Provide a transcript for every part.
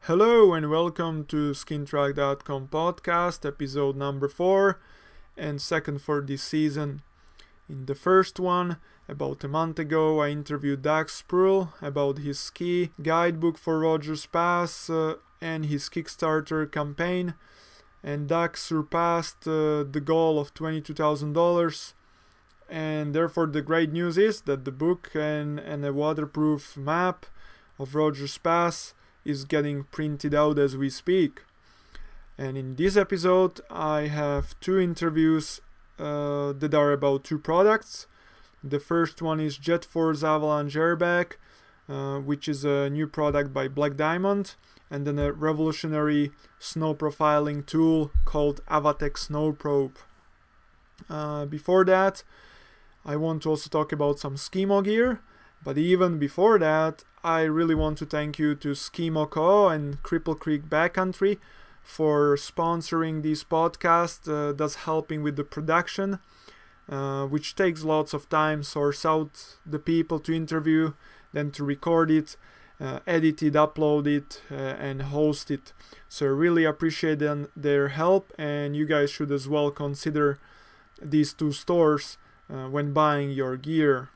Hello and welcome to SkinTrack Podcast, episode number 4 and second for this season. In the first one, about a month ago, I interviewed Doug Sproul about his ski guidebook for Rogers Pass and his Kickstarter campaign. And Doug surpassed the goal of $22,000. And therefore the great news is that the book and a waterproof map of Rogers Pass is getting printed out as we speak. And in this episode I have two interviews that are about two products. The first one is JetForce avalanche airbag, which is a new product by Black Diamond, and then a revolutionary snow profiling tool called AvaTech Snow Probe. Before that, I want to also talk about some Skimo gear, but even before that, I really want to thank you to Skimo Co. and Cripple Creek Backcountry for sponsoring this podcast, thus helping with the production, which takes lots of time, source out the people to interview, then to record it, edit it, upload it, and host it. So I really appreciate their help, and you guys should as well consider these two stores when buying your gear.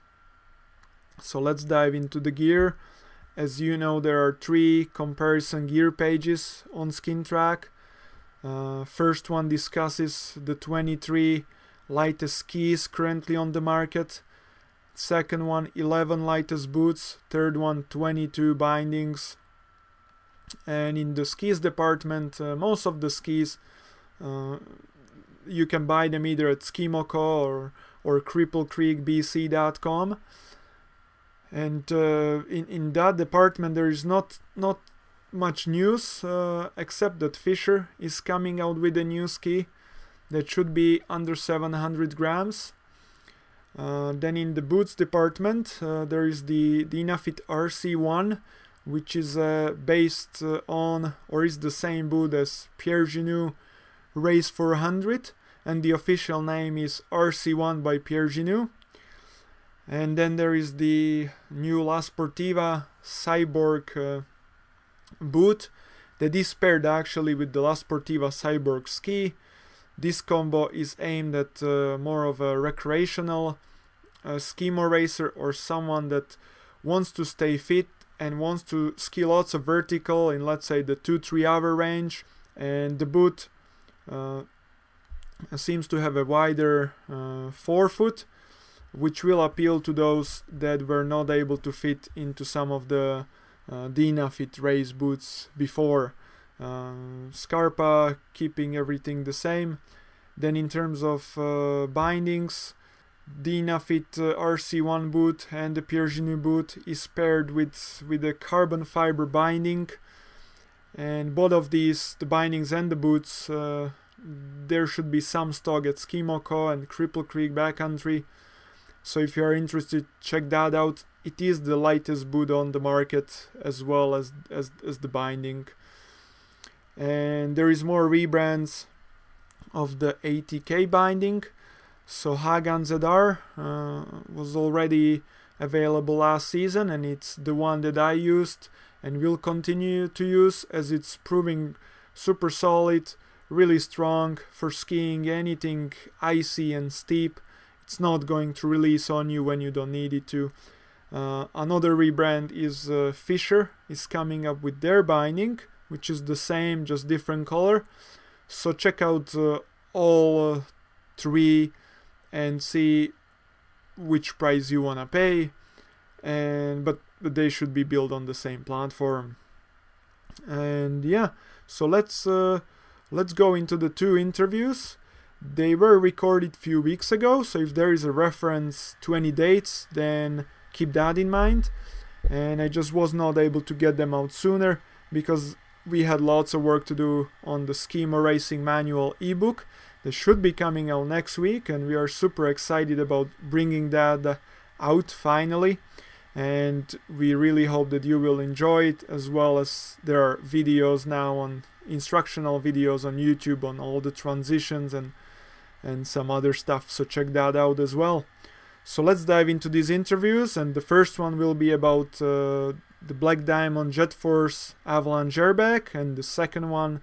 So let's dive into the gear. As you know, there are 3 comparison gear pages on SkinTrack. First one discusses the 23 lightest skis currently on the market. Second one, 11 lightest boots. Third one, 22 bindings. And in the skis department, most of the skis, you can buy them either at Skimo Co. or cripplecreekbc.com. And in that department there is not much news, except that Fisher is coming out with a new ski that should be under 700 grams. Then in the boots department there is the Dynafit RC1, which is based on, or is the same boot as Pierre Gignoux Race 400, and the official name is RC1 by Pierre Gignoux. And then there is the new La Sportiva Cyborg boot that is paired actually with the La Sportiva Cyborg ski. This combo is aimed at more of a recreational Skimo racer, or someone that wants to stay fit and wants to ski lots of vertical in, let's say, the 2-3 hour range. And the boot seems to have a wider forefoot, which will appeal to those that were not able to fit into some of the Dynafit race boots before. Scarpa keeping everything the same. Then in terms of bindings, Dynafit RC1 boot and the Pierre Gignoux boot is paired with a carbon fiber binding, and both of these, the bindings and the boots, there should be some stock at Skimo Co. and Cripple Creek Backcountry. So if you are interested, check that out. It is the lightest boot on the market, as well as the binding. And there is more rebrands of the ATK binding. So Hagan ZR was already available last season, and it's the one that I used and will continue to use, as it's proving super solid, really strong for skiing anything icy and steep. It's not going to release on you when you don't need it to. Another rebrand is Fisher is coming up with their binding, which is the same, just different color. So check out all 3 and see which price you wanna pay. But they should be built on the same platform. And yeah, so let's go into the 2 interviews. They were recorded a few weeks ago, so if there is a reference to any dates, then keep that in mind. And I just was not able to get them out sooner because we had lots of work to do on the Skimo Racing Manual ebook. They should be coming out next week, and we are super excited about bringing that out finally. And we really hope that you will enjoy it, as well as there are videos now, on instructional videos on YouTube on all the transitions and some other stuff, so check that out as well. So let's dive into these interviews, and the first one will be about the Black Diamond JetForce avalanche airbag, and the second one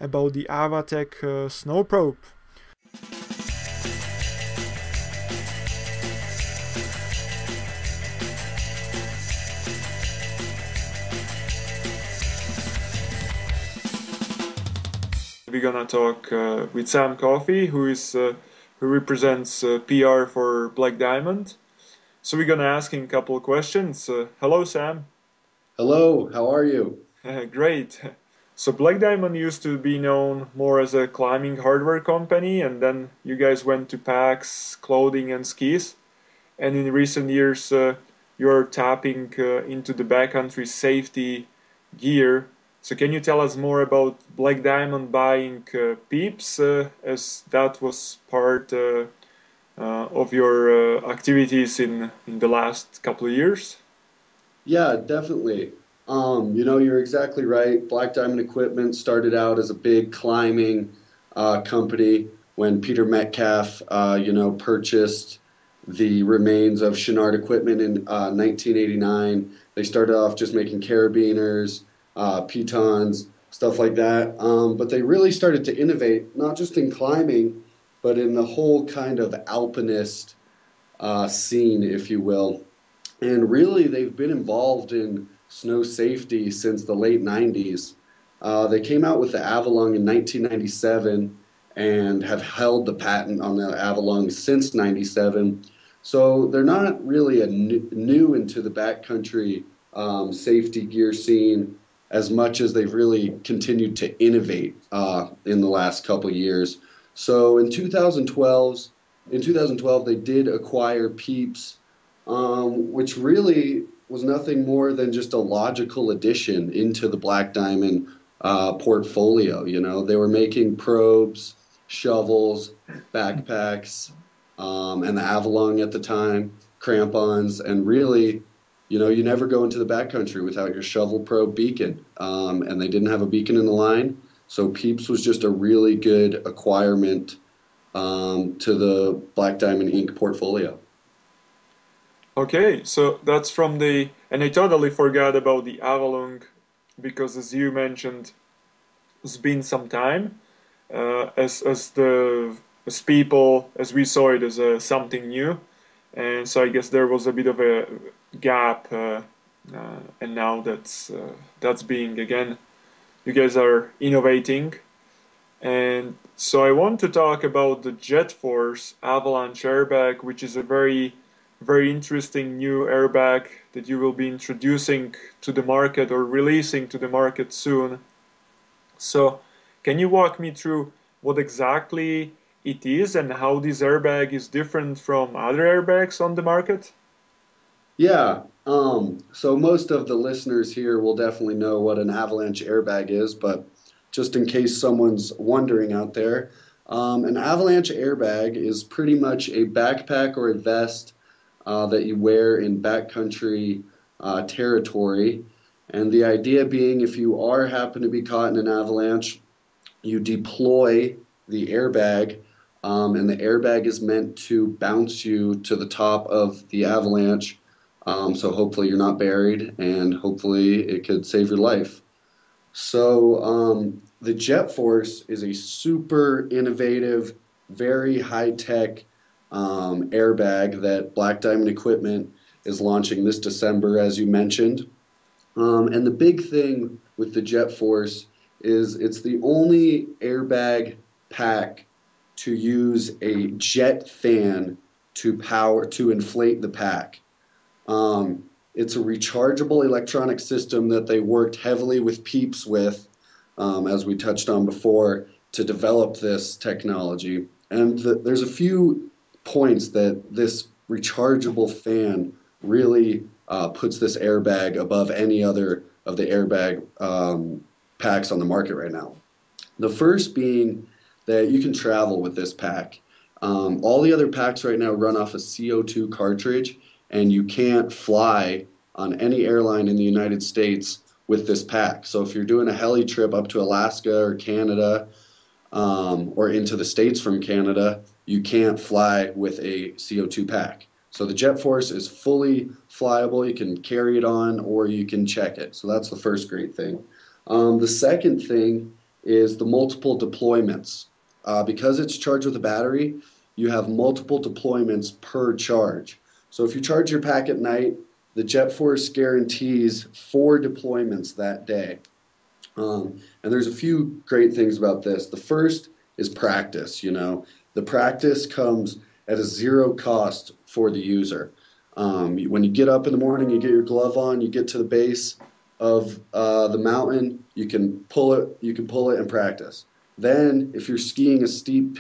about the AvaTech snow probe. We're gonna talk with Sam Coffey, who represents PR for Black Diamond. So we're gonna ask him a couple of questions. Hello, Sam. Hello, how are you? Great. So Black Diamond used to be known more as a climbing hardware company, and then you guys went to packs, clothing, and skis. And in recent years, you're tapping into the backcountry safety gear. So can you tell us more about Black Diamond buying Peeps, as that was part of your activities in the last couple of years? Yeah, definitely. You're exactly right. Black Diamond Equipment started out as a big climbing company when Peter Metcalf, purchased the remains of Chenard Equipment in 1989. They started off just making carabiners, pitons, stuff like that. But they really started to innovate, not just in climbing, but in the whole kind of alpinist scene, if you will. And really, they've been involved in snow safety since the late 90s. They came out with the Avalon in 1997 and have held the patent on the Avalon since 97. So they're not really new into the backcountry safety gear scene as much as they've really continued to innovate in the last couple of years. So in 2012, they did acquire Peeps, which really was nothing more than just a logical addition into the Black Diamond portfolio. You know, they were making probes, shovels, backpacks, and the Avalon at the time, crampons, and really, you never go into the backcountry without your shovel probe beacon. And they didn't have a beacon in the line, so Peeps was just a really good acquirement to the Black Diamond Inc. portfolio. Okay, so that's from and I totally forgot about the Avalon because, as you mentioned, it's been some time. As people, as we saw it as something new, and so I guess there was a bit of a gap, and now that's being again. You guys are innovating, and so I want to talk about the JetForce Avalanche airbag, which is a very interesting new airbag that you will be introducing to the market or releasing to the market soon. So can you walk me through what exactly it is and how this airbag is different from other airbags on the market? Yeah. So most of the listeners here will definitely know what an avalanche airbag is, but just in case someone's wondering out there, an avalanche airbag is pretty much a backpack or a vest that you wear in backcountry territory. And the idea being, if you happen to be caught in an avalanche, you deploy the airbag, and the airbag is meant to bounce you to the top of the avalanche. So hopefully you're not buried, and hopefully it could save your life. So the JetForce is a super innovative, very high-tech airbag that Black Diamond Equipment is launching this December, as you mentioned. And the big thing with the JetForce is it's the only airbag pack to use a jet fan to inflate the pack. It's a rechargeable electronic system that they worked heavily with Peeps with, as we touched on before, to develop this technology. And there's a few points that this rechargeable fan really puts this airbag above any other of the airbag packs on the market right now. The first being that you can travel with this pack. All the other packs right now run off a CO2 cartridge, and you can't fly on any airline in the United States with this pack. So if you're doing a heli trip up to Alaska or Canada, or into the States from Canada, you can't fly with a CO2 pack. So the JetForce is fully flyable. You can carry it on or you can check it. So that's the first great thing. The second thing is the multiple deployments. Because it's charged with a battery, you have multiple deployments per charge. So if you charge your pack at night, the JetForce guarantees 4 deployments that day. And there's a few great things about this. The first is practice. The practice comes at a zero cost for the user. When you get up in the morning, you get your glove on, you get to the base of the mountain, you can pull it and practice. Then, if you're skiing a steep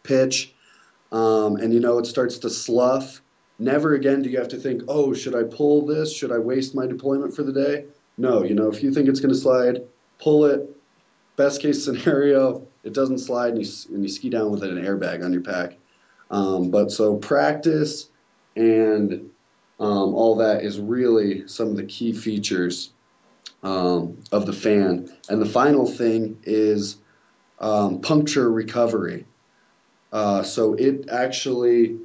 pitch, and it starts to slough, never again do you have to think, oh, should I pull this? Should I waste my deployment for the day? No, if you think it's going to slide, pull it. Best case scenario, it doesn't slide and you ski down with an airbag on your pack. But so practice and all that is really some of the key features of the fan. And the final thing is puncture recovery. So it actually,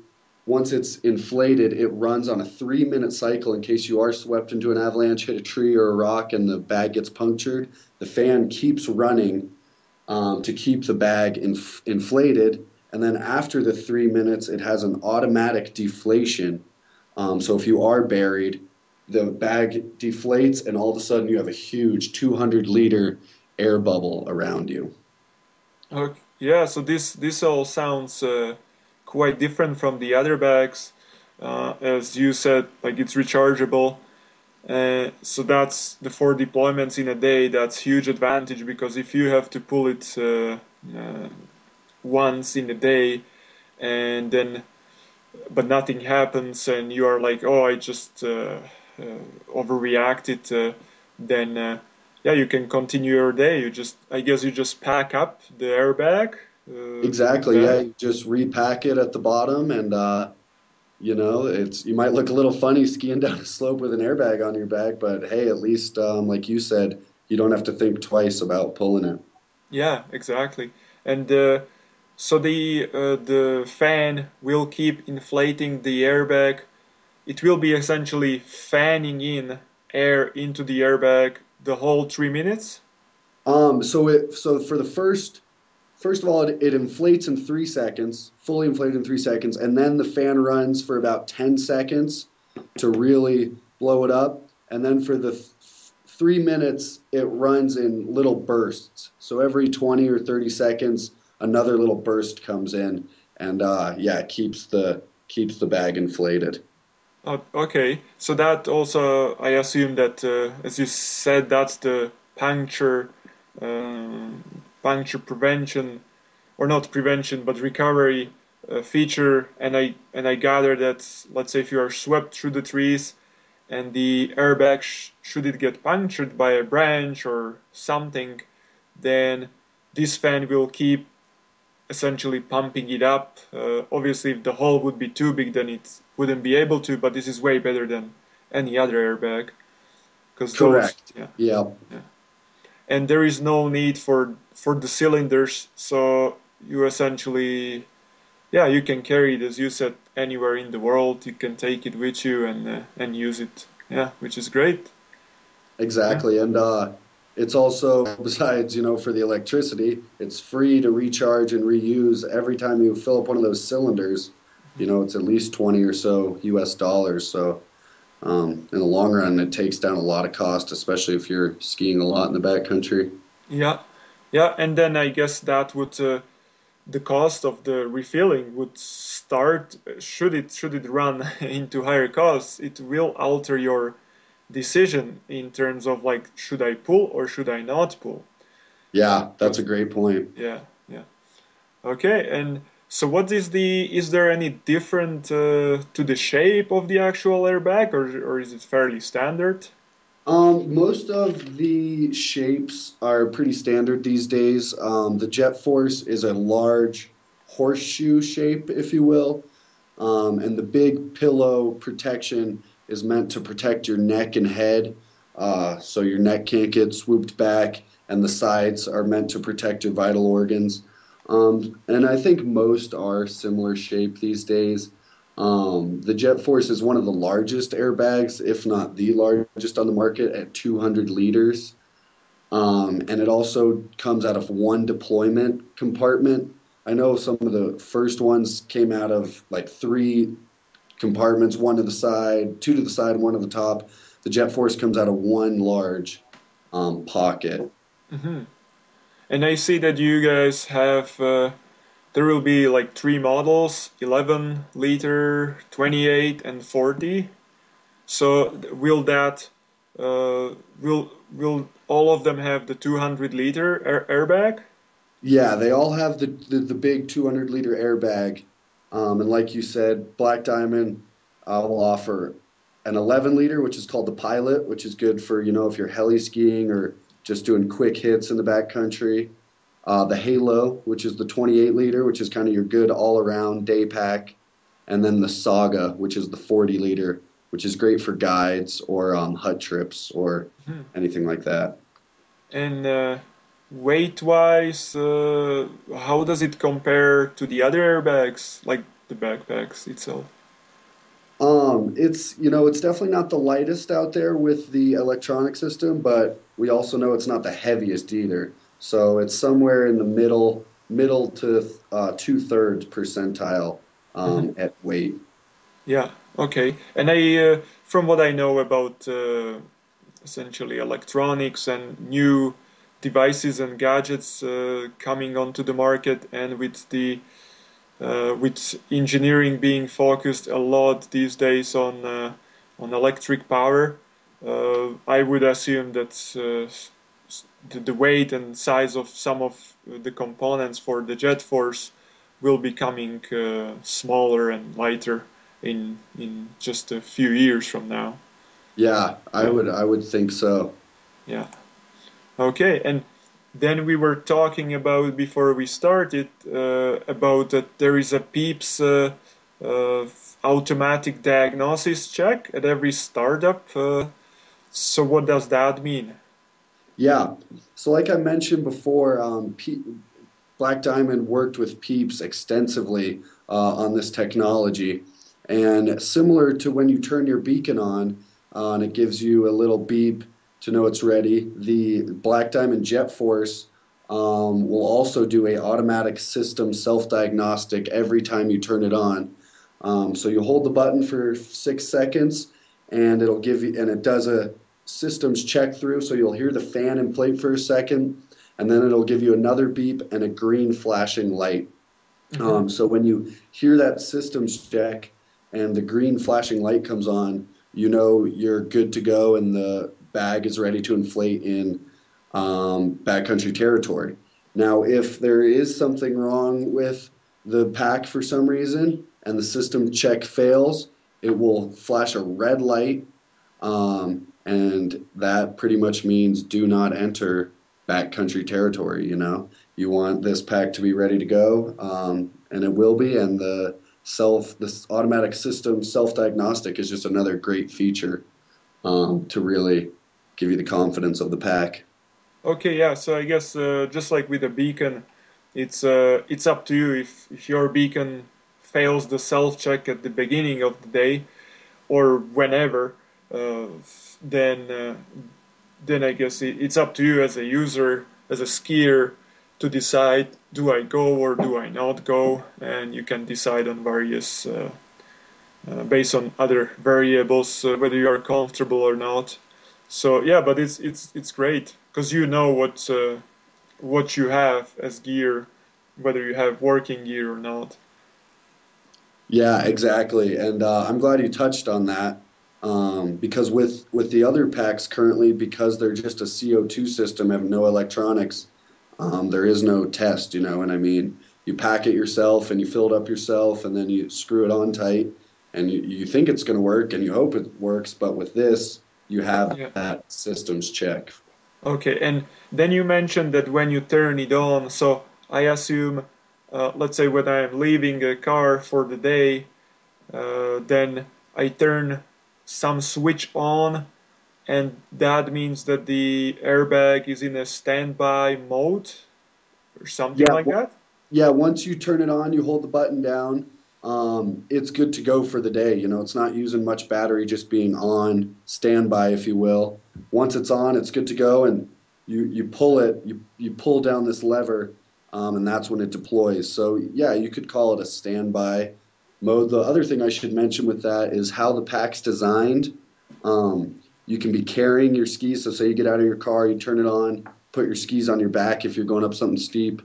once it's inflated, it runs on a 3-minute cycle in case you are swept into an avalanche, hit a tree or a rock, and the bag gets punctured. The fan keeps running to keep the bag inflated. And then after the 3 minutes, it has an automatic deflation. So if you are buried, the bag deflates, and all of a sudden you have a huge 200-liter air bubble around you. Okay. Yeah, so this all sounds quite different from the other bags. As you said, like it's rechargeable. So that's the 4 deployments in a day. That's huge advantage, because if you have to pull it once in a day, and then but nothing happens, and you are like, oh, I just overreacted, then yeah, you can continue your day. I guess you just pack up the airbag. Exactly. Yeah, you just repack it at the bottom, and you might look a little funny skiing down a slope with an airbag on your back, but hey, at least like you said, you don't have to think twice about pulling it. Yeah, exactly. And so the fan will keep inflating the airbag. It will be essentially fanning in air into the airbag the whole 3 minutes. So for the first of all, it inflates in 3 seconds, fully inflated in 3 seconds, and then the fan runs for about 10 seconds to really blow it up. And then for the 3 minutes, it runs in little bursts. So every 20 or 30 seconds, another little burst comes in, and yeah, it keeps the bag inflated. Okay, so that also, I assume that, as you said, that's the puncture prevention, or not prevention, but recovery feature. And I gather that, let's say, if you are swept through the trees, and the airbag, should it get punctured by a branch or something, then this fan will keep essentially pumping it up. Obviously, if the hole would be too big, then it wouldn't be able to. But this is way better than any other airbag, because those, Correct. yeah, Yeah. yeah. And there is no need for the cylinders, so you essentially, yeah, you can carry it, as you said, anywhere in the world. You can take it with you and use it. Yeah, which is great. Yeah. Exactly. And it's also, besides, for the electricity, it's free to recharge and reuse every time you fill up one of those cylinders. It's at least 20 or so US dollars. So in the long run, it takes down a lot of cost, especially if you're skiing a lot in the backcountry. Yeah, yeah, and then I guess that would, the cost of the refilling would start. Should it run into higher costs, it will alter your decision in terms of, like, should I pull or should I not pull? Yeah, that's a Because, great point. yeah, yeah. Okay, and so is there any different to the shape of the actual airbag, or is it fairly standard? Most of the shapes are pretty standard these days. The JetForce is a large horseshoe shape, if you will. And the big pillow protection is meant to protect your neck and head, so your neck can't get swooped back, and the sides are meant to protect your vital organs. And I think most are similar shape these days. The JetForce is one of the largest airbags, if not the largest on the market, at 200 liters. And it also comes out of one deployment compartment. I know some of the first ones came out of like three compartments, one to the side, two to the side, one to the top. The JetForce comes out of one large pocket. Hmm. And I see that you guys have, there will be like three models, 11 liter, 28, and 40. So will that, will all of them have the 200-liter airbag? Yeah, they all have the big 200-liter airbag. And like you said, Black Diamond will offer an 11-liter, which is called the Pilot, which is good for, if you're heli skiing or just doing quick hits in the backcountry. The Halo, which is the 28-liter, which is kind of your good all-around day pack. And then the Saga, which is the 40-liter, which is great for guides or hut trips or Hmm. anything like that. And weight-wise, how does it compare to the other airbags, like the backpacks itself? It's definitely not the lightest out there with the electronic system, but we also know it's not the heaviest either. So it's somewhere in the middle to two-thirds percentile Mhm. at weight. Yeah, okay. And from what I know about essentially electronics and new devices and gadgets coming onto the market, and with engineering being focused a lot these days on electric power, I would assume that the weight and size of some of the components for the JetForce will be coming smaller and lighter in just a few years from now. Yeah, I Yeah, would I would think so. yeah. Okay, and then we were talking about before we started about that there is a PEEPS uh, automatic diagnosis check at every startup. So what does that mean? Yeah. So like I mentioned before, Black Diamond worked with Peeps extensively on this technology. And similar to when you turn your beacon on, and it gives you a little beep to know it's ready, the Black Diamond Jet Force will also do a automatic system self-diagnostic every time you turn it on. So you hold the button for 6 seconds, and it does a systems check through. So you'll hear the fan inflate for a second, and then it'll give you another beep and a green flashing light. Hmm. So when you hear that systems check and the green flashing light comes on, you know you're good to go and the bag is ready to inflate in backcountry territory. Now, if there is something wrong with the pack for some reason and the system check fails, it will flash a red light, and that pretty much means do not enter backcountry territory. You want this pack to be ready to go, and it will be. And this automatic system self-diagnostic is just another great feature to really give you the confidence of the pack. Okay, yeah. So I guess just like with a beacon, it's up to you if your beacon fails the self check at the beginning of the day or whenever, uh, then then I guess it's up to you as a user, as a skier, to decide do I go or do I not go, and you can decide on various based on other variables whether you are comfortable or not. So yeah, but it's great because you know what you have as gear, whether you have working gear or not. Yeah, exactly. And I'm glad you touched on that, because with the other packs currently, because they're just a CO2 system, have no electronics, there is no test, what I mean? You pack it yourself and you fill it up yourself and then you screw it on tight and you think it's going to work and you hope it works. But with this, you have Yeah. that systems check. Okay, and then you mentioned that when you turn it on, so I assume, let's say when I'm leaving a car for the day, then I turn some switch on, and that means that the airbag is in a standby mode or something Yeah, like that? yeah. Once you turn it on, you hold the button down. it's good to go for the day. You know, it's not using much battery, just being on standby, if you will. Once it's on, it's good to go, and you pull it, you pull down this lever, and that's when it deploys. So yeah, you could call it a standby mode. The other thing I should mention with that is how the pack's designed. You can be carrying your skis. So say you get out of your car, you turn it on, put your skis on your back if you're going up something steep.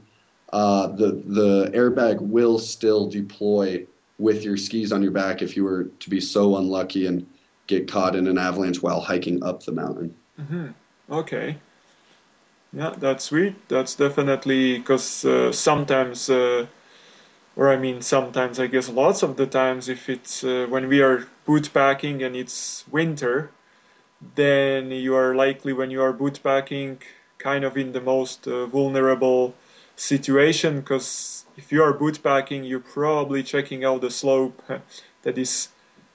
The airbag will still deploy with your skis on your back if you were to be so unlucky and get caught in an avalanche while hiking up the mountain. Mm-hmm. Okay. Yeah, that's sweet. That's definitely because sometimes, or I mean, sometimes, I guess lots of the times, if it's when we are boot packing and it's winter, then you are likely, when you are boot packing, kind of in the most vulnerable situation, because if you are boot packing, you're probably checking out the slope that is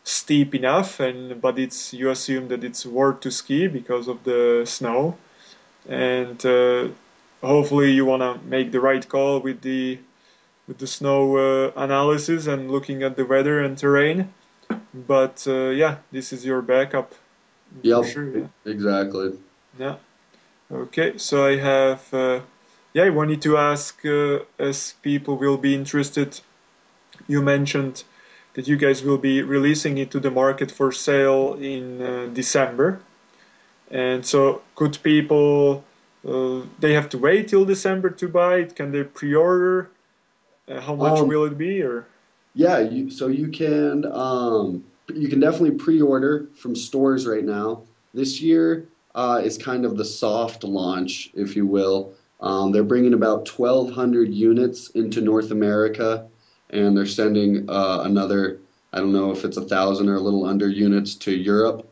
steep enough, and but it's, you assume that it's worth to ski because of the snow, and hopefully you want to make the right call with the snow analysis and looking at the weather and terrain. But yeah, this is your backup for Yep, sure. Yeah. exactly. Yeah. Okay. So I have. Yeah, I wanted to ask, as people will be interested. You mentioned that you guys will be releasing it to the market for sale in December, and so could people? They have to wait till December to buy it. Can they pre-order? How much Um, will it be? Or yeah, so you can definitely pre-order from stores right now. This year is kind of the soft launch, if you will. They're bringing about 1,200 units into North America, and they're sending another, I don't know if it's 1,000 or a little under units to Europe.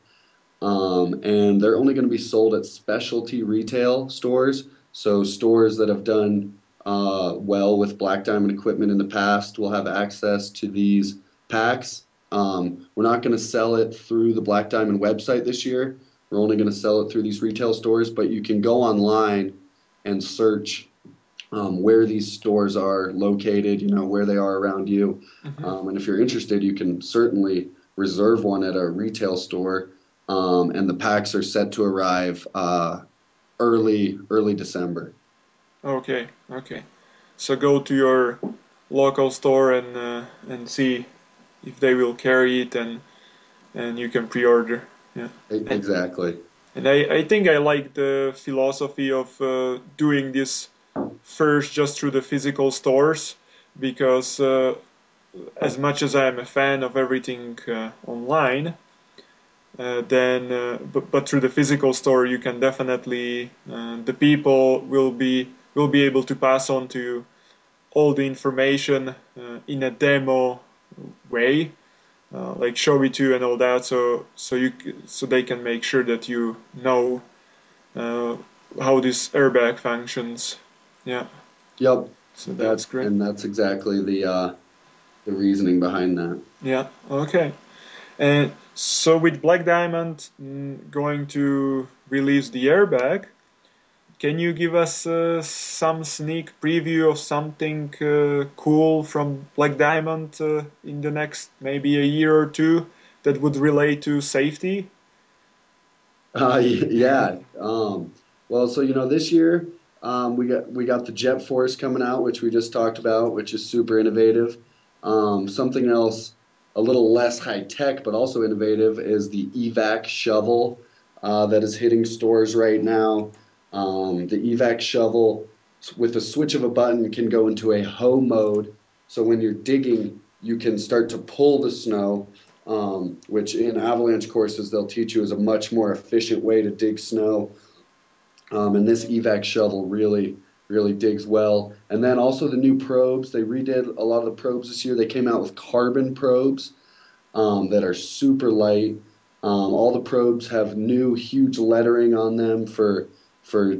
And they're only going to be sold at specialty retail stores. So stores that have done well with Black Diamond equipment in the past will have access to these packs. We're not going to sell it through the Black Diamond website this year. We're only going to sell it through these retail stores, but you can go online and search where these stores are located, you know, where they are around you. Mhm. And if you're interested, you can certainly reserve one at a retail store. And the packs are set to arrive early December. Okay, okay. So go to your local store and see if they will carry it, and you can pre-order. Yeah. And Exactly. I think I like the philosophy of doing this first just through the physical stores, because as much as I'm a fan of everything online, but through the physical store you can definitely, the people will be able to pass on to you all the information in a demo way, like show it to you and all that, so they can make sure that you know uh, how this airbag functions. Yeah, Yep. so that's great. That's exactly the reasoning behind that. Yeah, okay. And so with Black Diamond going to release the airbag, can you give us some sneak preview of something cool from Black Diamond in the next maybe a year or two that would relate to safety? Yeah. Well, so you know, this year we got the JetForce coming out, which we just talked about, which is super innovative. Something else a little less high tech, but also innovative, is the evac shovel that is hitting stores right now. The evac shovel, with a switch of a button, can go into a hoe mode. So when you're digging, you can start to pull the snow, which in avalanche courses they'll teach you is a much more efficient way to dig snow. And this evac shovel really digs well. And then also the new probes. They redid a lot of the probes this year. They came out with carbon probes that are super light. All the probes have new huge lettering on them for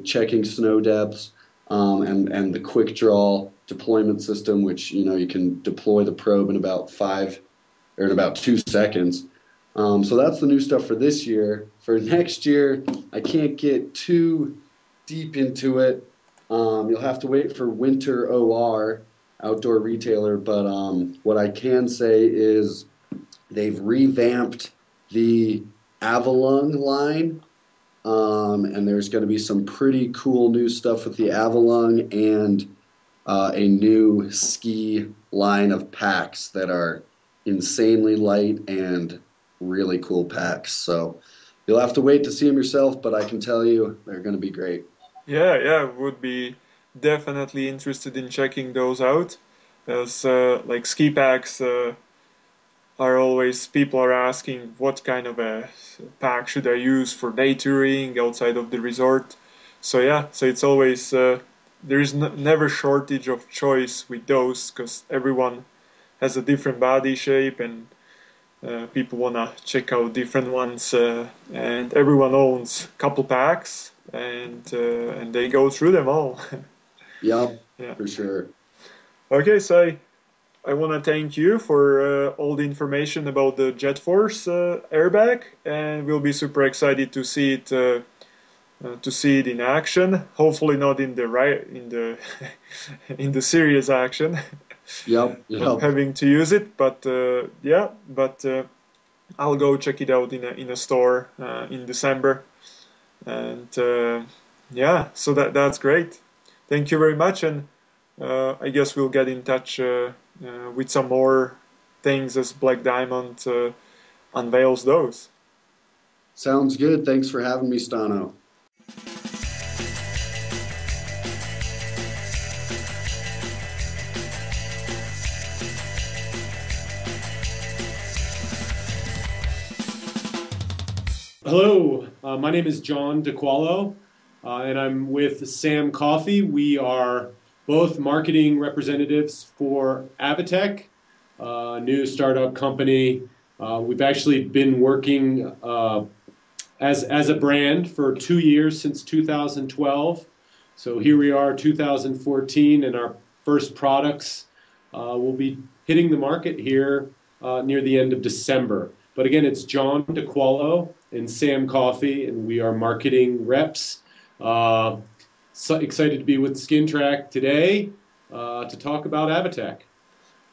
checking snow depths, and the quick draw deployment system, which you know you can deploy the probe in about 2 seconds. So that's the new stuff for this year. For next year, I can't get too deep into it. You'll have to wait for winter OR. outdoor retailer, but what I can say is they've revamped the Avalon line, and there's going to be some pretty cool new stuff with the Avalon and a new ski line of packs that are insanely light and really cool packs. So you'll have to wait to see them yourself, but I can tell you they're going to be great. Yeah, would be definitely interested in checking those out. As like ski packs are always people are asking what kind of a pack should I use for day touring outside of the resort. So yeah, so it's always there is never shortage of choice with those because everyone has a different body shape and people wanna check out different ones and everyone owns a couple packs and they go through them all. Yep, Yeah. for sure. Okay, so I want to thank you for all the information about the JetForce airbag, and we'll be super excited to see it in action. Hopefully, not in the right in the in the serious action Yep, of yep. having to use it. But yeah, but I'll go check it out in a store in December, and yeah, so that's great. Thank you very much, and I guess we'll get in touch with some more things as Black Diamond unveils those. Sounds good. Thanks for having me, Stano. Hello, my name is John DeQualo, and I'm with Sam Coffey. We are both marketing representatives for AvaTech, a new startup company. We've actually been working as a brand for 2 years, since 2012. So here we are, 2014, and our first products will be hitting the market here near the end of December. But again, it's John DeQualo and Sam Coffey, and we are marketing reps. So excited to be with SkinTrack today to talk about AvaTech.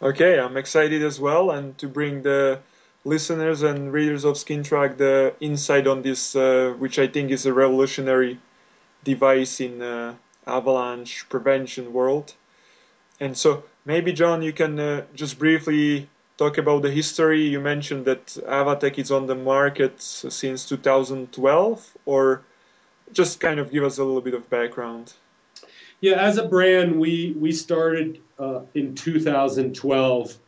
Okay, I'm excited as well, and to bring the listeners and readers of SkinTrack the insight on this, which I think is a revolutionary device in avalanche prevention world. And so maybe John, you can just briefly talk about the history. You mentioned that AvaTech is on the market since 2012, or just kind of give us a little bit of background. Yeah, as a brand, we started in 2012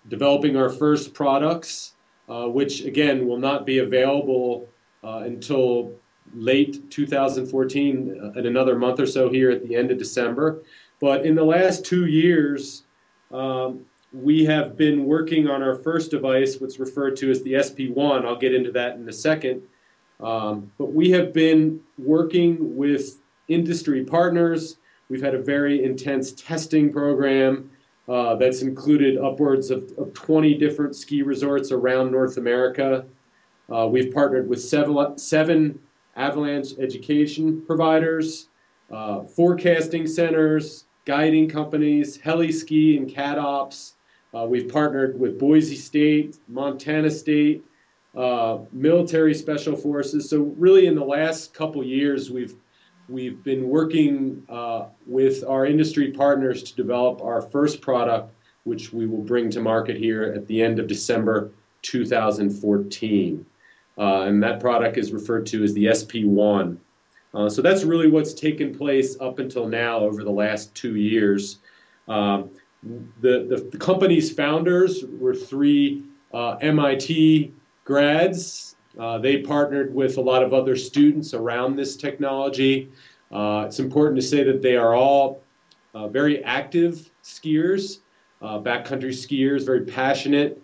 developing our first products, which again will not be available until late 2014, in another month or so here at the end of December. But in the last 2 years, we have been working on our first device, what's referred to as the SP1. I'll get into that in a second. But we have been working with industry partners. We've had a very intense testing program that's included upwards of 20 different ski resorts around North America. We've partnered with seven avalanche education providers, forecasting centers, guiding companies, heli ski and cat ops. We've partnered with Boise State, Montana State, military special forces. So really in the last couple years, we've been working with our industry partners to develop our first product, which we will bring to market here at the end of December 2014. And that product is referred to as the SP1. So that's really what's taken place up until now over the last 2 years. The company's founders were three MIT grads. They partnered with a lot of other students around this technology. It's important to say that they are all very active skiers, backcountry skiers, very passionate.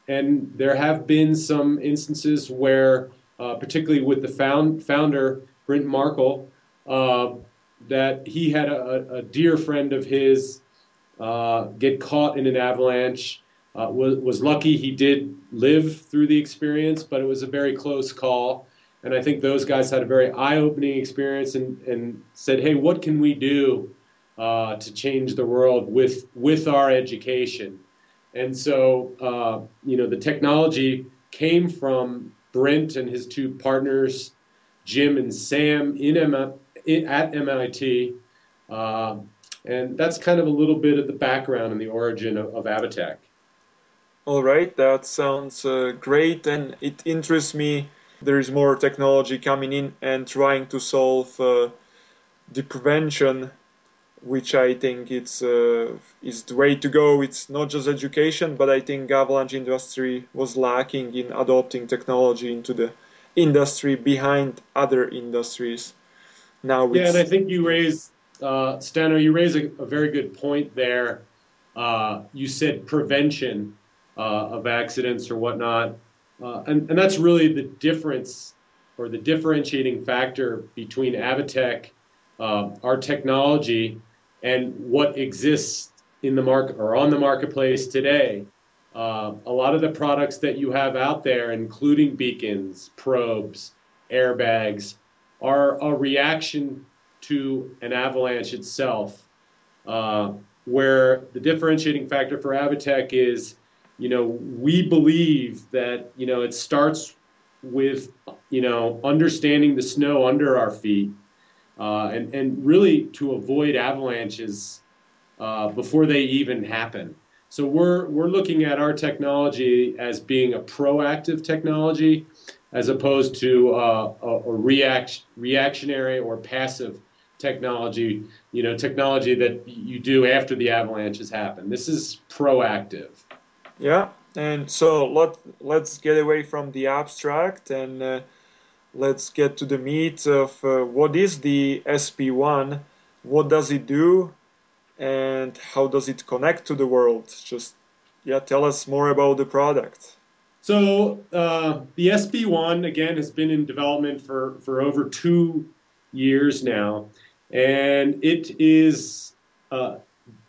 And there have been some instances where, particularly with the founder, Brent Markle, that he had a dear friend of his get caught in an avalanche. Was lucky he did live through the experience, but it was a very close call. And I think those guys had a very eye-opening experience and said, hey, what can we do to change the world with our education. And so, the technology came from Brent and his two partners, Jim and Sam, at MIT. And that's kind of a little bit of the background and the origin of AvaTech. All right, that sounds great, and it interests me. There is more technology coming in and trying to solve the prevention, which I think is the way to go. It's not just education, but I think avalanche industry was lacking in adopting technology into the industry behind other industries. Now, yeah, and I think you raise, Stano, you raise a very good point there. You said prevention of accidents or whatnot, and that's really the difference or the differentiating factor between AvaTech, our technology, and what exists in the market or on the marketplace today. A lot of the products that you have out there, including beacons, probes, airbags, are a reaction to an avalanche itself, where the differentiating factor for AvaTech is, we believe that, it starts with, understanding the snow under our feet, and really to avoid avalanches before they even happen. So we're looking at our technology as being a proactive technology as opposed to a reactionary or passive technology, technology that you do after the avalanche has happened. This is proactive. Yeah, and so let's get away from the abstract and let's get to the meat of what is the SP1, what does it do, and how does it connect to the world? Just, tell us more about the product. So the SP1, again, has been in development for over 2 years now, and it is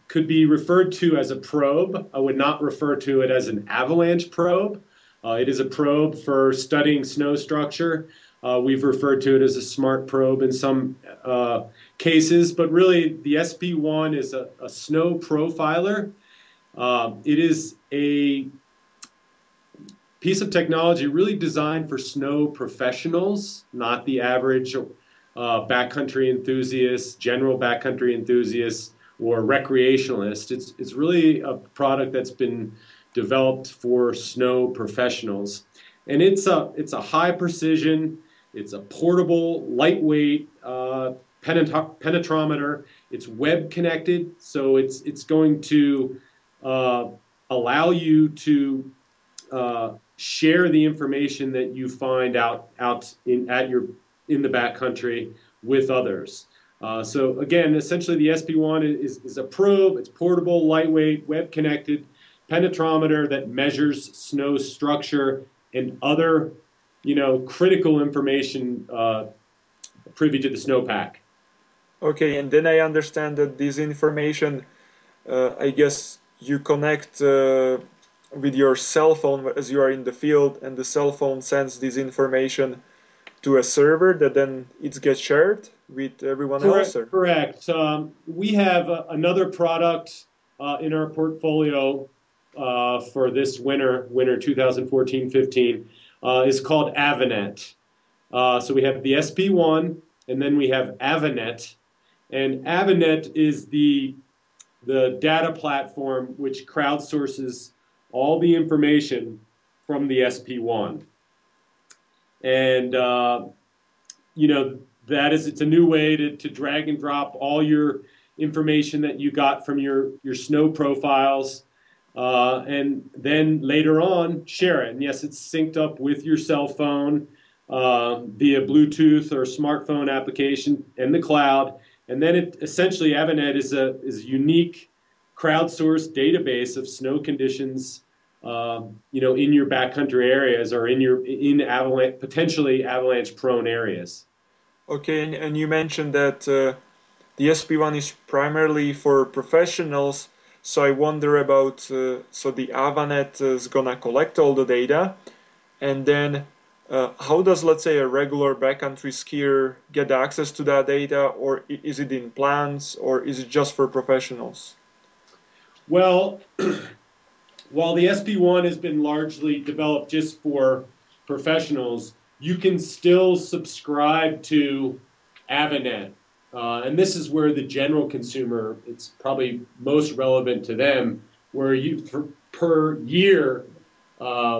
could be referred to as a probe. I would not refer to it as an avalanche probe. It is a probe for studying snow structure. We've referred to it as a smart probe in some cases, but really the SP1 is a snow profiler. It is a piece of technology really designed for snow professionals, not the average backcountry enthusiast, general backcountry enthusiast, or recreationalist. It's really a product that's been developed for snow professionals, and it's a high precision, it's a portable, lightweight penetrometer. It's web connected, so it's going to allow you to share the information that you find out in the backcountry with others. So again, essentially the SP1 is a probe. It's portable, lightweight, web-connected penetrometer that measures snow structure and other, critical information privy to the snowpack. Okay, and then I understand that this information, I guess you connect with your cell phone as you are in the field, and the cell phone sends this information to a server that then it gets shared with everyone else? Or? Correct. We have another product in our portfolio for this winter 2014-15 is called AvaNet. So we have the SP1, and then we have AvaNet. And AvaNet is the data platform which crowdsources all the information from the SP1. And it's a new way to drag and drop all your information that you got from your snow profiles, and then later on share it. And yes, it's synced up with your cell phone via Bluetooth or smartphone application in the cloud. And then essentially AvaNet is a unique crowdsourced database of snow conditions, in your backcountry areas or in avalanche, potentially avalanche-prone areas. Okay, and you mentioned that the SP1 is primarily for professionals. So I wonder about, so the AvaNet is gonna collect all the data, and then how does, let's say, a regular backcountry skier get access to that data, or is it in plans, or is it just for professionals? Well, while the SP1 has been largely developed just for professionals, you can still subscribe to AvaNet. And this is where the general consumer, it's probably most relevant to them, where per year,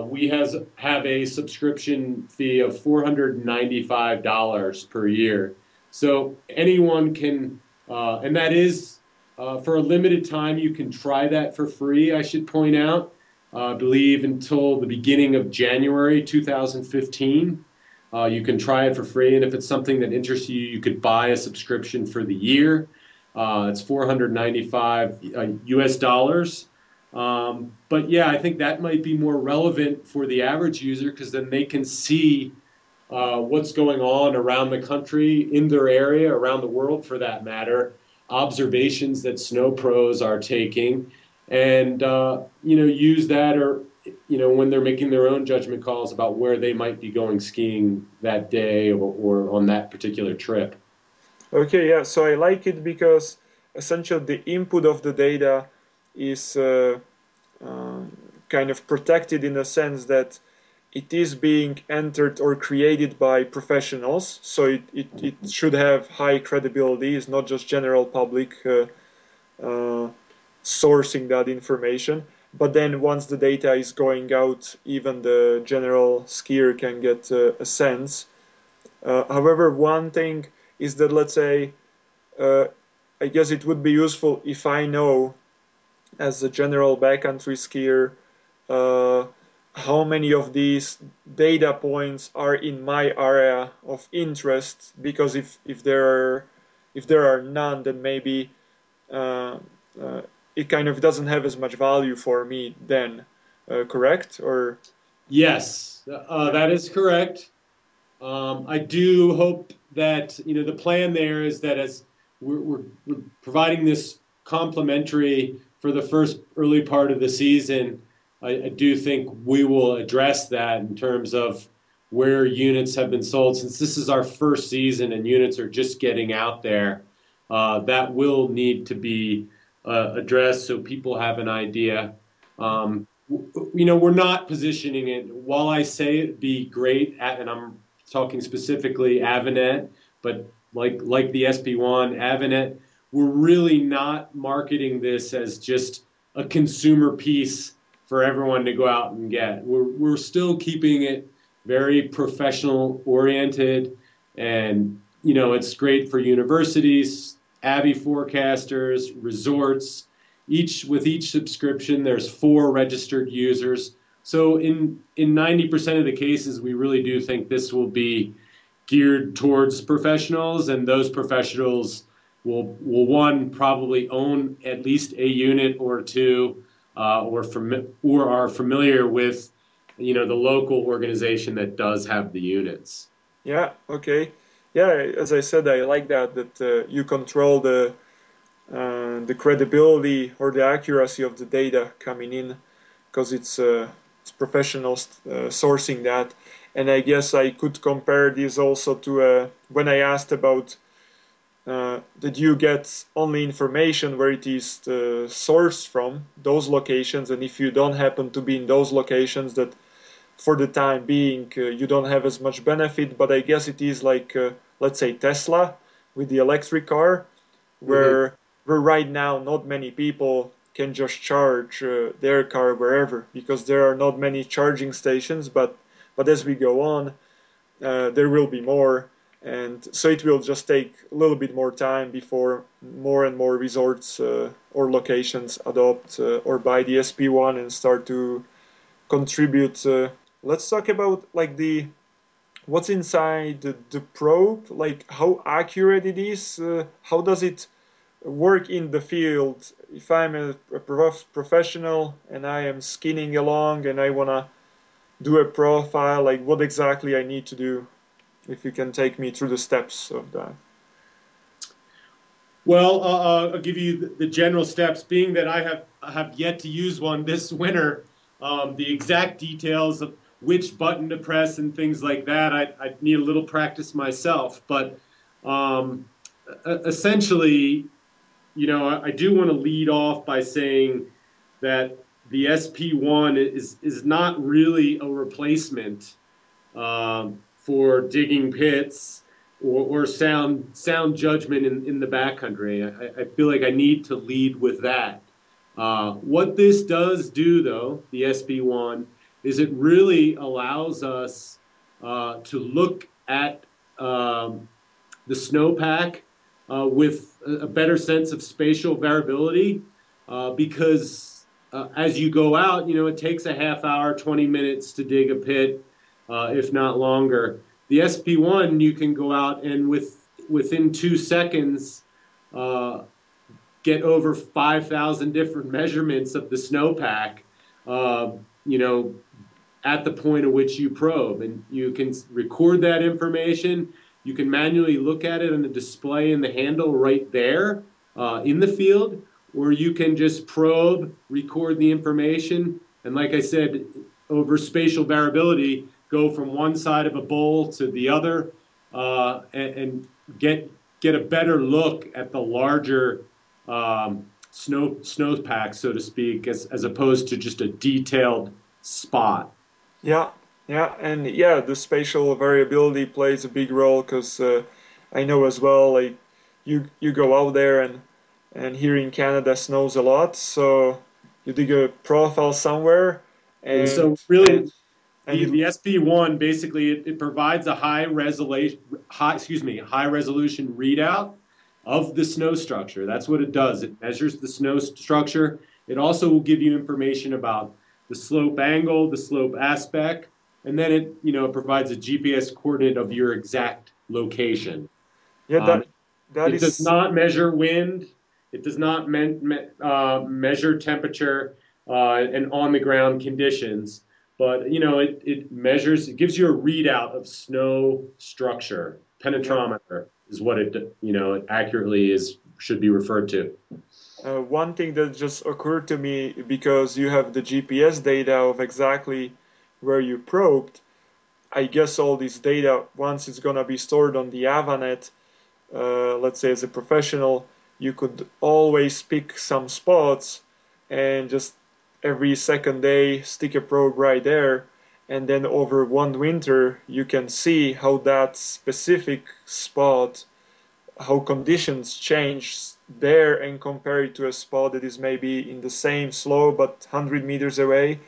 we have a subscription fee of $495 per year. So anyone can, and that is for a limited time, you can try that for free, I should point out. I believe until the beginning of January 2015. You can try it for free, and if it's something that interests you, you could buy a subscription for the year. It's 495 US dollars. But yeah, I think that might be more relevant for the average user because then they can see what's going on around the country, in their area, around the world for that matter, observations that snow pros are taking, and use that, or when they're making their own judgment calls about where they might be going skiing that day or on that particular trip. Okay, yeah, so I like it because essentially the input of the data is kind of protected in a sense that it is being entered or created by professionals, so it should have high credibility. It's not just general public sourcing that information. But then once the data is going out, even the general skier can get a sense. However, one thing is that, let's say, I guess it would be useful if I know, as a general backcountry skier, how many of these data points are in my area of interest. Because if there are none, then maybe it kind of doesn't have as much value for me then. Correct? Or Yes, that is correct. I do hope that the plan there is that as we're providing this complimentary for the first early part of the season, I do think we will address that in terms of where units have been sold. Since this is our first season and units are just getting out there, that will need to be addressed so people have an idea. We're not positioning it, while I say it'd be great, and I'm talking specifically AvaNet, but like the SP1, AvaNet, we're really not marketing this as just a consumer piece for everyone to go out and get. We're still keeping it very professional oriented, and it's great for universities, Avi forecasters, resorts. With each subscription, there's 4 registered users. So in 90% of the cases, we really do think this will be geared towards professionals, and those professionals will one, probably own at least a unit or two, or are familiar with the local organization that does have the units. yeah, okay, yeah. As I said, I like that you control the credibility or the accuracy of the data coming in, because it's professionals sourcing that. And I guess I could compare this also to when I asked about did you get only information where it is sourced from, those locations, and if you don't happen to be in those locations, that for the time being you don't have as much benefit. But I guess it is like, let's say, Tesla with the electric car, where right now not many people can just charge their car wherever, because there are not many charging stations. But as we go on, there will be more, and so it will just take a little bit more time before more and more resorts or locations adopt or buy the SP1 and start to contribute. Let's talk about like what's inside the probe, like how accurate it is, how does it work in the field. If I'm a professional and I am skinning along and I want to do a profile, like what exactly I need to do, if you can take me through the steps of that. Well, I'll give you the general steps, being that I have yet to use one this winter. The exact details which button to press and things like that. I need a little practice myself, but essentially, I do want to lead off by saying that the SP1 is not really a replacement for digging pits or sound judgment in the backcountry. I feel like I need to lead with that. What this does do, though, the SP1, is it really allows us to look at the snowpack with a better sense of spatial variability because as you go out, it takes a half hour, 20 minutes to dig a pit, if not longer. The SP1, you can go out and within 2 seconds get over 5,000 different measurements of the snowpack, at the point at which you probe. And you can record that information. You can manually look at it on the display in the handle right there in the field, or you can just probe, record the information, and like I said, over spatial variability, go from one side of a bowl to the other and get a better look at the larger snowpack, so to speak, as opposed to just a detailed spot. Yeah, and yeah, the spatial variability plays a big role because I know as well, like you go out there and here in Canada snows a lot, so you dig a profile somewhere, and so really and the SP1 basically it provides a high resolution readout of the snow structure. That's what it does. It measures the snow structure. It also will give you information about the slope angle, the slope aspect, and then it provides a GPS coordinate of your exact location. Yeah, it does not measure wind. It does not measure temperature and on the ground conditions, but it measures. It gives you a readout of snow structure. Penetrometer is what it accurately should be referred to. One thing that just occurred to me, because you have the GPS data of exactly where you probed, I guess all this data, once it's going to be stored on the AvaNet, let's say as a professional, you could always pick some spots and just every second day stick a probe right there, and then over one winter you can see how that specific spot, how conditions change there, and compare it to a spot that is maybe in the same slope but 100 meters away,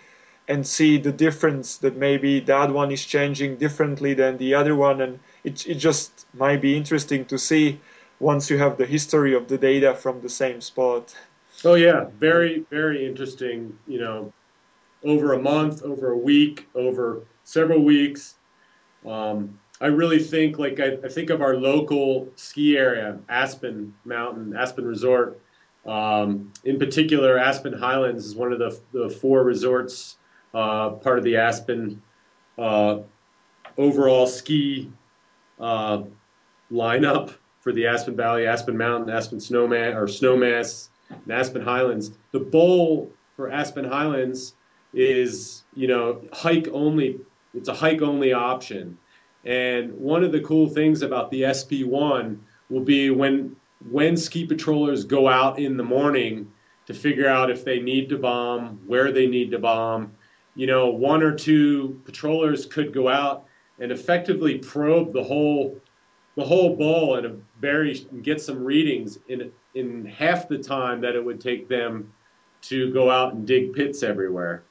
and see the difference that maybe that one is changing differently than the other one. And it just might be interesting to see once you have the history of the data from the same spot. Oh yeah, very, very interesting. Over a month, over a week, over several weeks. I really think, I think of our local ski area, Aspen Mountain, Aspen Resort. In particular, Aspen Highlands is one of the 4 resorts, part of the Aspen overall ski lineup for the Aspen Valley, Aspen Mountain, Aspen Snowmass, and Aspen Highlands. The bowl for Aspen Highlands is, hike only. It's a hike only option. And one of the cool things about the SP1 will be when ski patrollers go out in the morning to figure out if they need to bomb, where they need to bomb, 1 or 2 patrollers could go out and effectively probe the whole bowl and get some readings in half the time that it would take them to go out and dig pits everywhere.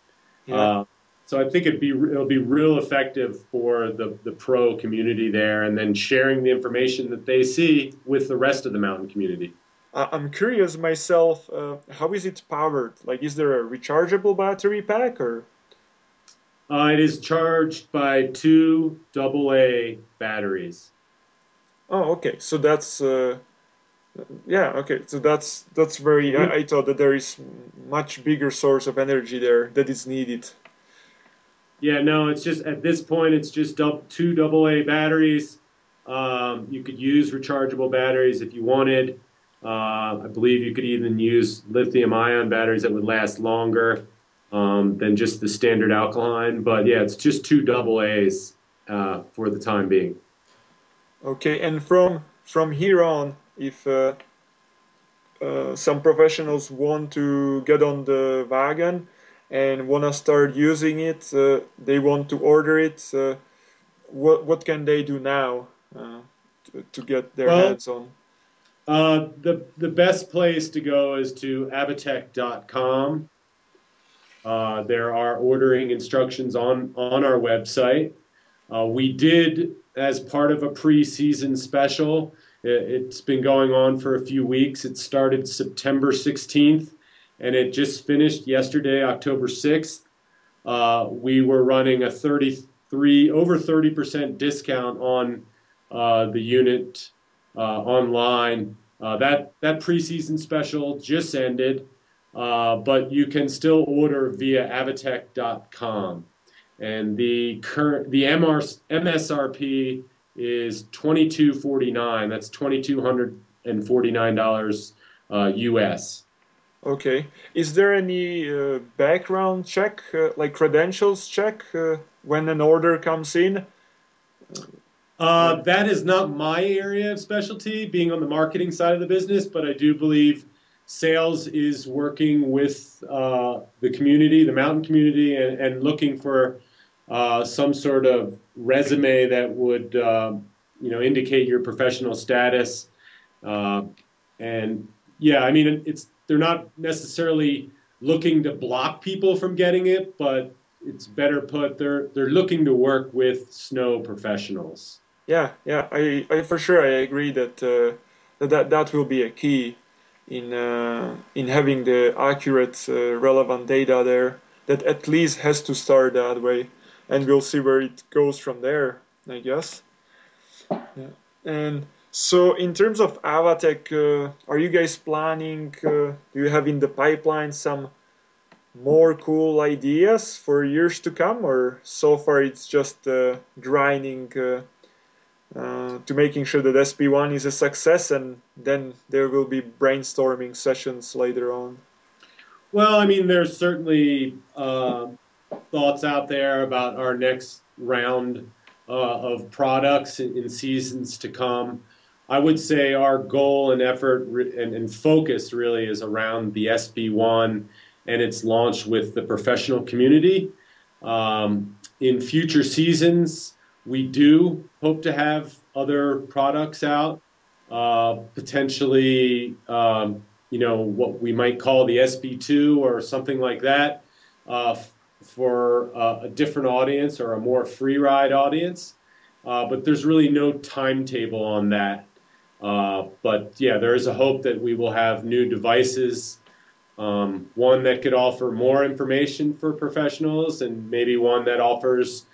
Yeah. So I think it'll be real effective for the pro community there, and then sharing the information that they see with the rest of the mountain community. I'm curious myself, how is it powered? Like, is there a rechargeable battery pack, or? It is charged by 2 AA batteries. Oh, okay. So that's yeah. Okay. So that's very. I thought that there is much bigger source of energy there that is needed. Yeah, no, it's just at this point it's just 2 AA batteries. You could use rechargeable batteries if you wanted. I believe you could even use lithium-ion batteries that would last longer. than just the standard alkaline. But yeah, it's just two double A's for the time being. Okay, and from here on, if some professionals want to get on the wagon and want to start using it, they want to order it. What can they do now to get their Well, hands on? the best place to go is to avatech.com. There are ordering instructions on our website. We did, as part of a pre-season special, it's been going on for a few weeks. It started September 16th, and it just finished yesterday, October 6th. We were running a over 30% discount on the unit online. That preseason special just ended, but you can still order via avatech.com. And the MSRP is $22.49. That's $2,249 US. Okay. Is there any background check, like credentials check, when an order comes in? That is not my area of specialty, being on the marketing side of the business, but I do believe sales is working with the community, the mountain community, and looking for some sort of resume that would indicate your professional status. And yeah, I mean, they're not necessarily looking to block people from getting it, but it's better put, they're looking to work with snow professionals. Yeah, I for sure I agree that that will be a key in having the accurate, relevant data there. That at least has to start that way, and we'll see where it goes from there, I guess. Yeah. And so, in terms of AvaTech, are you guys planning? Do you have in the pipeline some more cool ideas for years to come, or so far it's just grinding? To making sure that SP1 is a success, and then there will be brainstorming sessions later on. Well, I mean, there's certainly thoughts out there about our next round of products in seasons to come. I would say our goal and effort and focus really is around the SP1 and its launch with the professional community. In future seasons, we do hope to have other products out, potentially, what we might call the SP2 or something like that, for a different audience or a more free ride audience. But there's really no timetable on that. But yeah, there is a hope that we will have new devices, one that could offer more information for professionals and maybe one that offers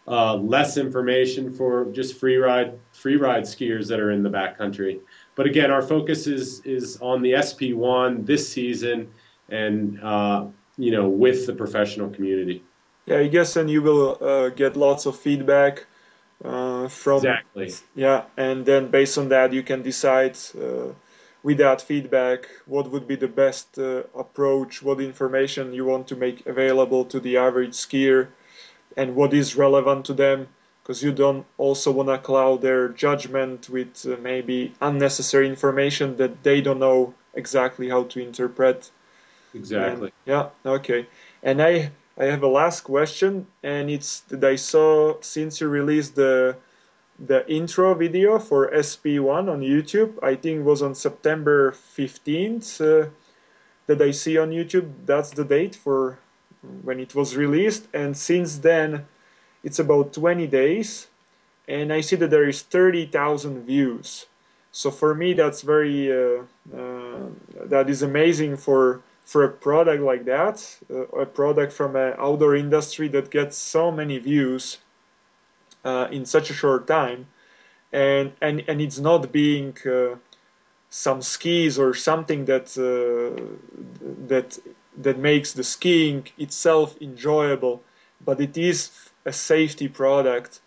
less information for just free ride skiers that are in the backcountry. But again, our focus is on the SP1 this season, and with the professional community. Yeah, I guess, and you will get lots of feedback from. Exactly. Yeah, and then based on that, you can decide with that feedback what would be the best approach, what information you want to make available to the average skier, and what is relevant to them, because you don't also want to cloud their judgment with maybe unnecessary information that they don't know exactly how to interpret. Exactly. And, yeah, okay. And I have a last question, and it's that I saw since you released the intro video for SP1 on YouTube, I think it was on September 15th that I see on YouTube. That's the date for when it was released, and since then it's about 20 days, and I see that there is 30,000 views. So for me, that's very that is amazing for a product like that, a product from an outdoor industry that gets so many views in such a short time, and it's not being some skis or something that makes the skiing itself enjoyable, but it is a safety product,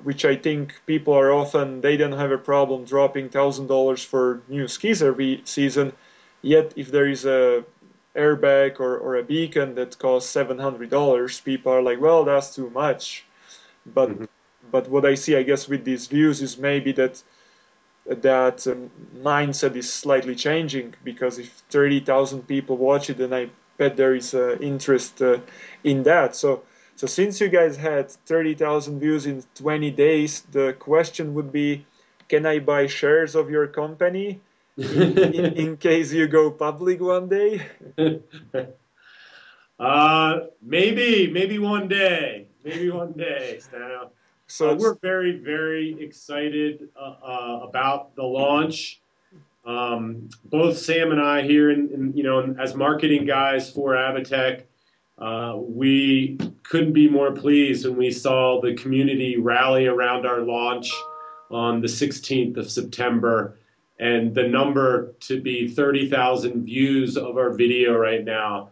which I think people are often, they don't have a problem dropping $1,000 for new skis every season. Yet if there is a airbag or a beacon that costs $700, people are like, well, that's too much. But Mhm. but what I see, I guess, with these views is maybe that mindset is slightly changing, because if 30,000 people watch it, then I bet there is interest in that. So since you guys had 30,000 views in 20 days, the question would be, can I buy shares of your company in case you go public one day? Maybe one day, Stano. So We're very, very excited about the launch. Both Sam and I here, as marketing guys for AvaTech, we couldn't be more pleased when we saw the community rally around our launch on the 16th of September, and the number to be 30,000 views of our video right now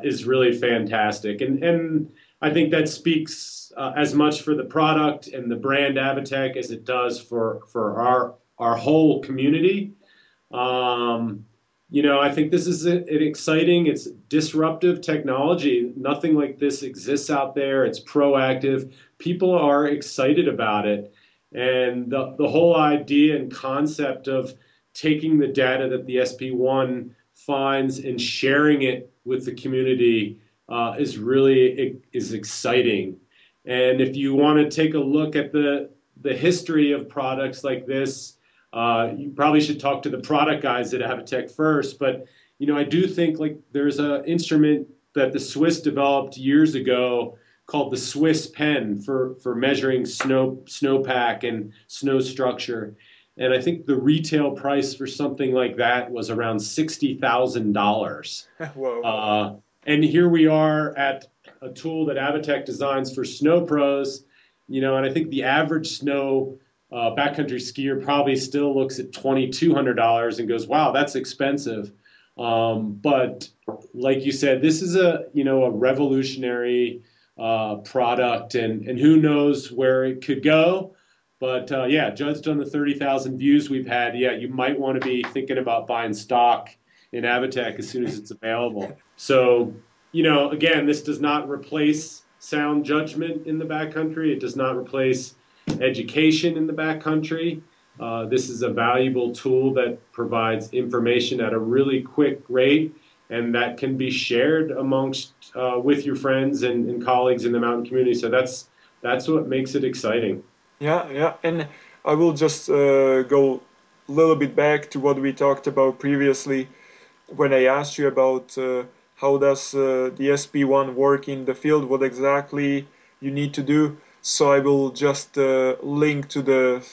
is really fantastic. And I think that speaks as much for the product and the brand AvaTech as it does for our whole community. I think this is an exciting, it's disruptive technology. Nothing like this exists out there. It's proactive. People are excited about it. And the whole idea and concept of taking the data that the SP1 finds and sharing it with the community is exciting. And if you want to take a look at the history of products like this, you probably should talk to the product guys at AvaTech first. But I do think like there's an instrument that the Swiss developed years ago called the Swiss pen for measuring snowpack and snow structure. And I think the retail price for something like that was around $60,000. Whoa. And here we are at a tool that AvaTech designs for snow pros, and I think the average snow backcountry skier probably still looks at $2,200 and goes, wow, that's expensive. But like you said, this is a revolutionary product, and who knows where it could go. But judged on the 30,000 views we've had, you might want to be thinking about buying stock in AvaTech as soon as it's available. So, again, this does not replace sound judgment in the backcountry. It does not replace education in the backcountry. This is a valuable tool that provides information at a really quick rate, and that can be shared amongst with your friends and colleagues in the mountain community. So that's what makes it exciting. Yeah, and I will just go a little bit back to what we talked about previously when I asked you about how does the SP1 work in the field, what exactly you need to do. So I will just link to the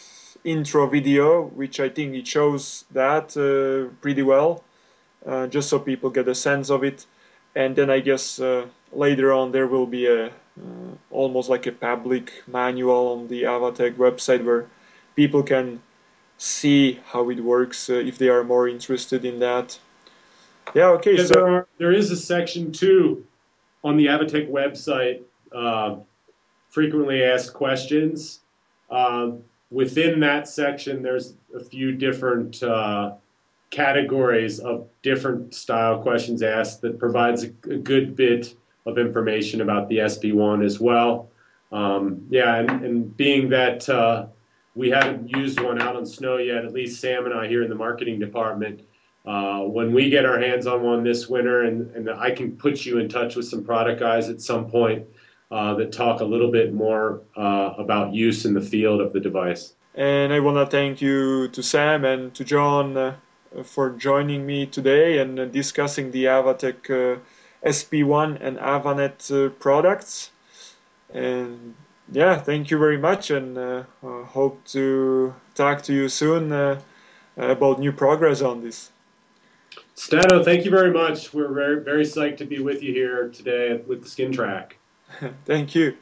intro video, which I think it shows that pretty well, just so people get a sense of it. And then I guess later on there will be a almost like a public manual on the AvaTech website where people can see how it works if they are more interested in that. Yeah, okay. Yeah, So there is a section 2 on the AvaTech website, frequently asked questions. Within that section, there's a few different categories of different style questions asked that provides a good bit of information about the SP1 as well. And being that we haven't used one out on snow yet, at least Sam and I here in the marketing department, when we get our hands on one this winter, and I can put you in touch with some product guys at some point that talk a little bit more about use in the field of the device. and I want to thank you to Sam and to John for joining me today and discussing the AvaTech SP1 and AvaNet products. And yeah, thank you very much, and hope to talk to you soon about new progress on this. Stano, thank you very much. We're very, very psyched to be with you here today with the SkinTrack. Thank you.